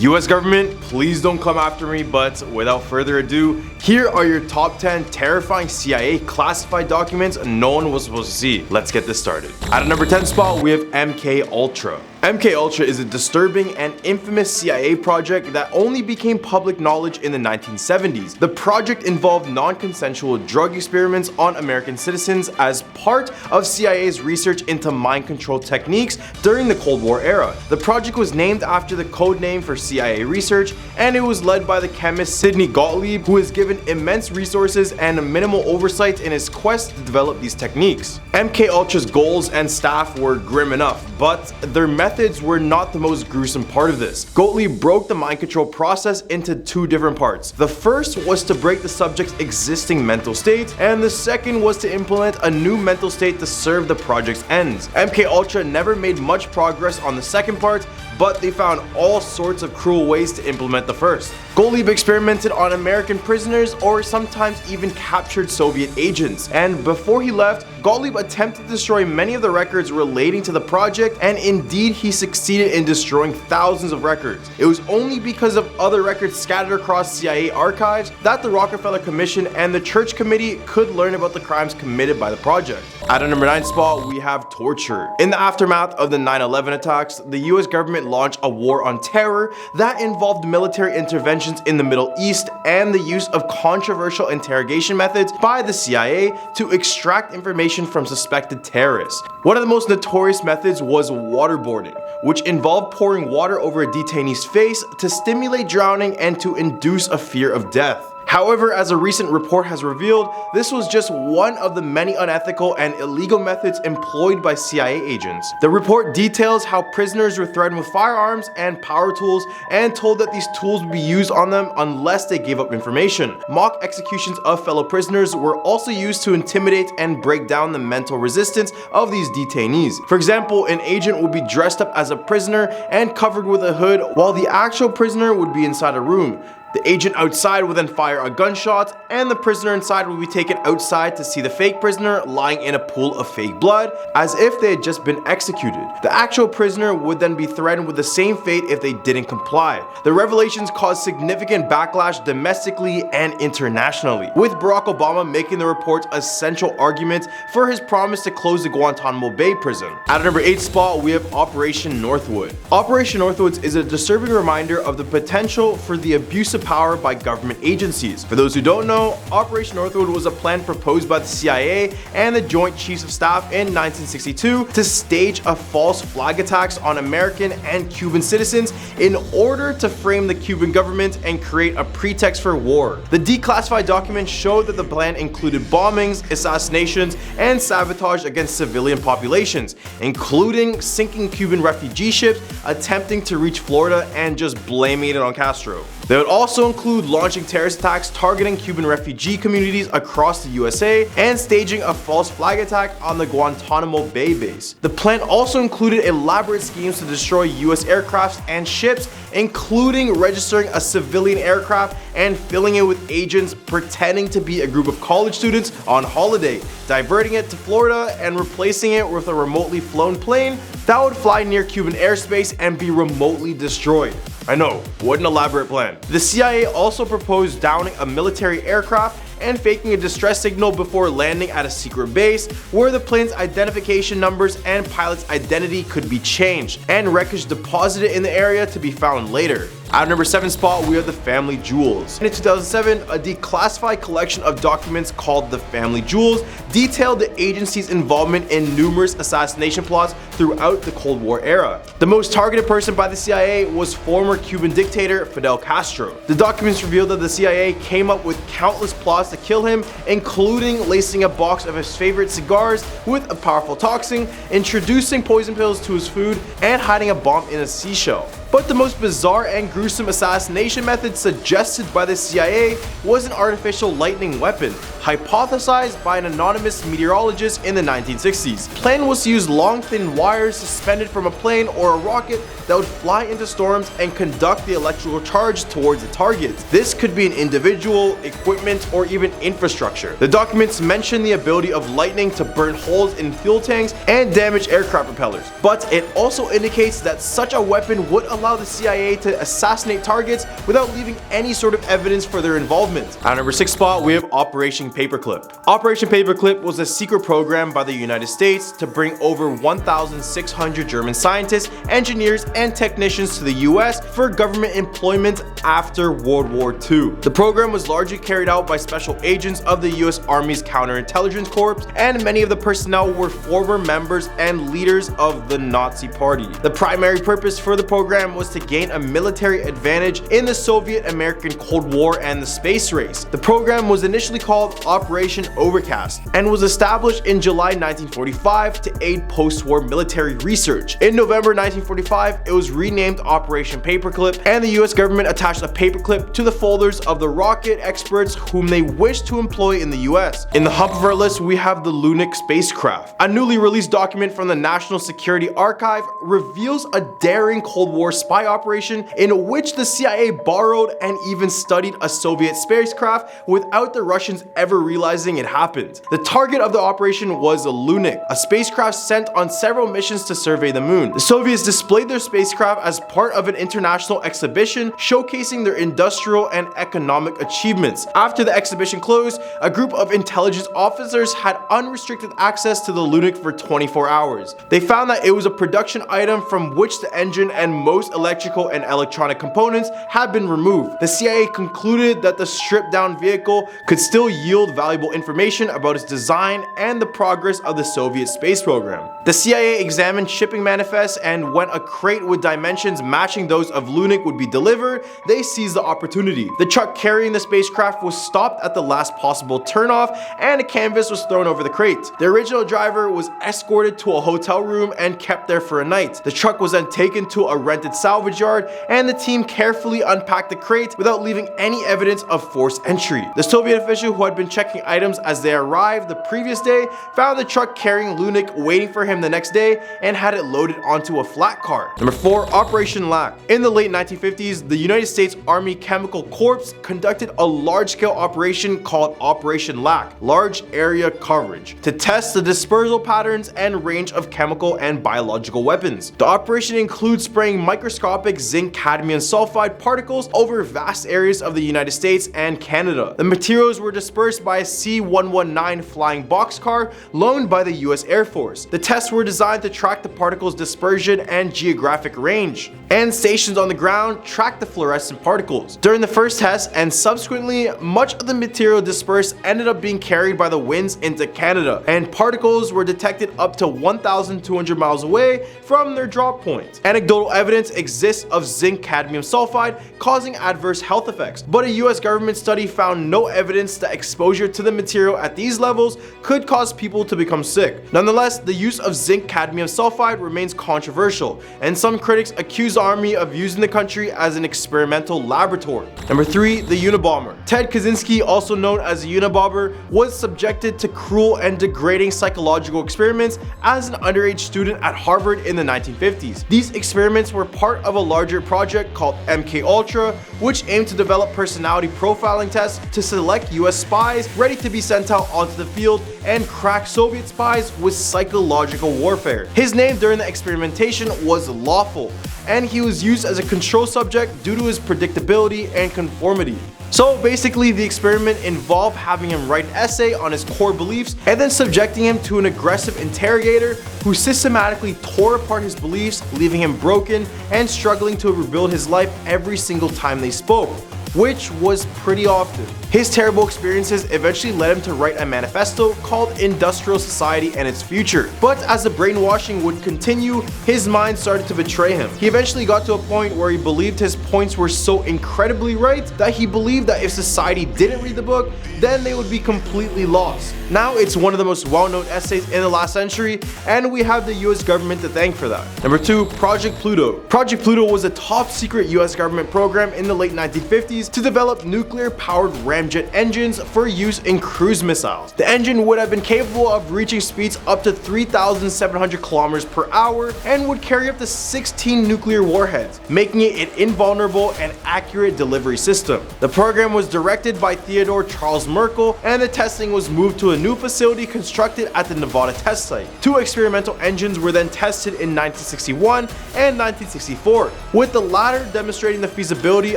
US government, please don't come after me, but without further ado, here are your top 10 terrifying CIA classified documents no one was supposed to see. Let's get this started. At a number 10 spot, we have MK Ultra. MK Ultra is a disturbing and infamous CIA project that only became public knowledge in the 1970s. The project involved non-consensual drug experiments on American citizens as part of CIA's research into mind control techniques during the Cold War era. The project was named after the code name for CIA research, and it was led by the chemist Sidney Gottlieb, who was given immense resources and minimal oversight in his quest to develop these techniques. MK Ultra's goals and staff were grim enough, but their methods were not the most gruesome part of this. Gottlieb broke the mind control process into two different parts. The first was to break the subject's existing mental state, and the second was to implement a new mental state to serve the project's ends. MK Ultra never made much progress on the second part, but they found all sorts of cruel ways to implement the first. Gottlieb experimented on American prisoners or sometimes even captured Soviet agents, and before he left, Gottlieb attempted to destroy many of the records relating to the project, and indeed he succeeded in destroying thousands of records. It was only because of other records scattered across CIA archives that the Rockefeller Commission and the Church Committee could learn about the crimes committed by the project. At a number 9 spot, we have torture. In the aftermath of the 9/11 attacks, the US government launched a war on terror that involved military interventions in the Middle East and the use of controversial interrogation methods by the CIA to extract information from suspected terrorists. One of the most notorious methods was waterboarding, which involved pouring water over a detainee's face to stimulate drowning and to induce a fear of death. However, as a recent report has revealed, this was just one of the many unethical and illegal methods employed by CIA agents. The report details how prisoners were threatened with firearms and power tools and told that these tools would be used on them unless they gave up information. Mock executions of fellow prisoners were also used to intimidate and break down the mental resistance of these detainees. For example, an agent would be dressed up as a prisoner and covered with a hood, while the actual prisoner would be inside a room. The agent outside would then fire a gunshot, and the prisoner inside would be taken outside to see the fake prisoner lying in a pool of fake blood, as if they had just been executed. The actual prisoner would then be threatened with the same fate if they didn't comply. The revelations caused significant backlash domestically and internationally, with Barack Obama making the report a central argument for his promise to close the Guantanamo Bay prison. At number 8 spot, we have Operation Northwood. Operation Northwood is a disturbing reminder of the potential for the abuse of power by government agencies. For those who don't know, Operation Northwood was a plan proposed by the CIA and the Joint Chiefs of Staff in 1962 to stage a false flag attacks on American and Cuban citizens in order to frame the Cuban government and create a pretext for war. The declassified document showed that the plan included bombings, assassinations, and sabotage against civilian populations, including sinking Cuban refugee ships attempting to reach Florida and just blaming it on Castro. They would also include launching terrorist attacks targeting Cuban refugee communities across the USA and staging a false flag attack on the Guantanamo Bay base. The plan also included elaborate schemes to destroy US aircrafts and ships, including registering a civilian aircraft and filling it with agents pretending to be a group of college students on holiday, diverting it to Florida and replacing it with a remotely flown plane that would fly near Cuban airspace and be remotely destroyed. I know, what an elaborate plan. The CIA also proposed downing a military aircraft and faking a distress signal before landing at a secret base where the plane's identification numbers and pilot's identity could be changed and wreckage deposited in the area to be found later. At number 7 spot, we have the Family Jewels. In 2007, a declassified collection of documents called the Family Jewels detailed the agency's involvement in numerous assassination plots throughout the Cold War era. The most targeted person by the CIA was former Cuban dictator Fidel Castro. The documents revealed that the CIA came up with countless plots to kill him, including lacing a box of his favorite cigars with a powerful toxin, introducing poison pills to his food, and hiding a bomb in a seashell. But the most bizarre and gruesome assassination method suggested by the CIA was an artificial lightning weapon, hypothesized by an anonymous meteorologist in the 1960s. The plan was to use long thin wires suspended from a plane or a rocket that would fly into storms and conduct the electrical charge towards the target. This could be an individual, equipment, or even infrastructure. The documents mention the ability of lightning to burn holes in fuel tanks and damage aircraft propellers, but it also indicates that such a weapon would allow the CIA to assassinate targets without leaving any sort of evidence for their involvement. At number 6 spot, we have Operation Paperclip. Operation Paperclip was a secret program by the United States to bring over 1,600 German scientists, engineers, and technicians to the US for government employment after World War II. The program was largely carried out by special agents of the US Army's Counterintelligence Corps, and many of the personnel were former members and leaders of the Nazi Party. The primary purpose for the program was to gain a military advantage in the Soviet-American Cold War and the space race. The program was initially called Operation Overcast and was established in July 1945 to aid post-war military research. In November 1945, it was renamed Operation Paperclip, and the US government attached a paperclip to the folders of the rocket experts whom they wished to employ in the US. In the top of our list, we have the Lunik Spacecraft. A newly released document from the National Security Archive reveals a daring Cold War spy operation in which the CIA borrowed and even studied a Soviet spacecraft without the Russians ever realizing it happened. The target of the operation was a Lunik, a spacecraft sent on several missions to survey the moon. The Soviets displayed their spacecraft as part of an international exhibition showcasing their industrial and economic achievements. After the exhibition closed, a group of intelligence officers had unrestricted access to the Lunik for 24 hours. They found that it was a production item from which the engine and most electrical and electronic components had been removed. The CIA concluded that the stripped down vehicle could still yield valuable information about its design and the progress of the Soviet space program. The CIA examined shipping manifests, and when a crate with dimensions matching those of Lunik would be delivered, they seized the opportunity. The truck carrying the spacecraft was stopped at the last possible turnoff, and a canvas was thrown over the crate. The original driver was escorted to a hotel room and kept there for a night. The truck was then taken to a rented salvage yard, and the team carefully unpacked the crate without leaving any evidence of forced entry. The Soviet official who had been checking items as they arrived the previous day found the truck carrying Lunik waiting for him the next day and had it loaded onto a flat car. Number 4, Operation LAC. In the late 1950s, the United States Army Chemical Corps conducted a large-scale operation called Operation LAC, Large Area Coverage, to test the dispersal patterns and range of chemical and biological weapons. The operation includes spraying microscopic zinc cadmium sulfide particles over vast areas of the United States and Canada. The materials were dispersed by a C-119 flying boxcar loaned by the US Air Force. The tests were designed to track the particles' dispersion and geographic range, and stations on the ground tracked the fluorescent particles. During the first test and subsequently, much of the material dispersed ended up being carried by the winds into Canada, and particles were detected up to 1,200 miles away from their drop point. Anecdotal evidence exists of zinc cadmium sulfide causing adverse health effects, but a US government study found no evidence that exposure to the material at these levels could cause people to become sick. Nonetheless, the use of zinc cadmium sulfide remains controversial, and some critics accuse the Army of using the country as an experimental laboratory. Number 3, the Unabomber. Ted Kaczynski, also known as the Unabomber, was subjected to cruel and degrading psychological experiments as an underage student at Harvard in the 1950s. These experiments were part of a larger project called MKUltra, which aimed to develop personality profiling tests to select US spies ready to be sent out onto the field and crack Soviet spies with psychological warfare. His name during the experimentation was Lawful, and he was used as a control subject due to his predictability and conformity. So basically, the experiment involved having him write an essay on his core beliefs and then subjecting him to an aggressive interrogator who systematically tore apart his beliefs, leaving him broken and struggling to rebuild his life every single time they spoke, which was pretty often. His terrible experiences eventually led him to write a manifesto called Industrial Society and Its Future. But as the brainwashing would continue, his mind started to betray him. He eventually got to a point where he believed his points were so incredibly right that he believed that if society didn't read the book, then they would be completely lost. Now it's one of the most well-known essays in the last century, and we have the US government to thank for that. Number 2, Project Pluto. Project Pluto was a top secret US government program in the late 1950s to develop nuclear-powered ramjet engines for use in cruise missiles. The engine would have been capable of reaching speeds up to 3,700 kilometers per hour and would carry up to 16 nuclear warheads, making it an invulnerable and accurate delivery system. The program was directed by Theodore Charles Merkel, and the testing was moved to a new facility constructed at the Nevada test site. Two experimental engines were then tested in 1961 and 1964, with the latter demonstrating the feasibility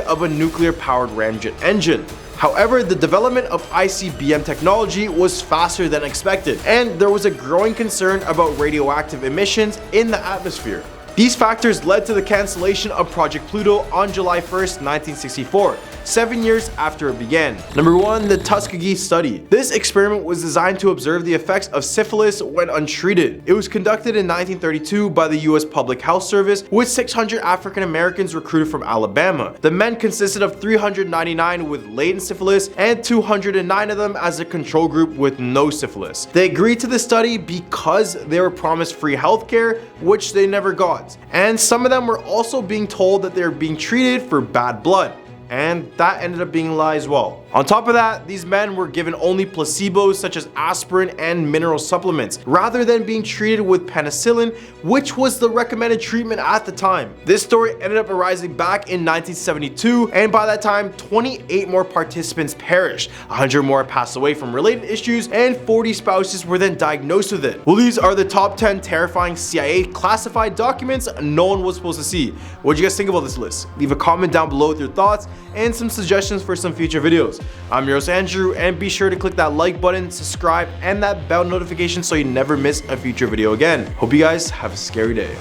of a nuclear-powered ramjet engine. However, the development of ICBM technology was faster than expected, and there was a growing concern about radioactive emissions in the atmosphere. These factors led to the cancellation of Project Pluto on July 1st, 1964, 7 years after it began. Number 1. The Tuskegee Study. This experiment was designed to observe the effects of syphilis when untreated. It was conducted in 1932 by the US Public Health Service with 600 African Americans recruited from Alabama. The men consisted of 399 with latent syphilis and 209 of them as a control group with no syphilis. They agreed to the study because they were promised free healthcare, which they never got. And some of them were also being told that they were being treated for bad blood, and that ended up being a lie as well. On top of that, these men were given only placebos such as aspirin and mineral supplements, rather than being treated with penicillin, which was the recommended treatment at the time. This story ended up arising back in 1972, and by that time, 28 more participants perished, 100 more passed away from related issues, and 40 spouses were then diagnosed with it. Well, these are the top 10 terrifying CIA classified documents no one was supposed to see. What do you guys think about this list? Leave a comment down below with your thoughts and some suggestions for some future videos. I'm Youssef, and be sure to click that like button, subscribe, and that bell notification so you never miss a future video again. Hope you guys have a scary day.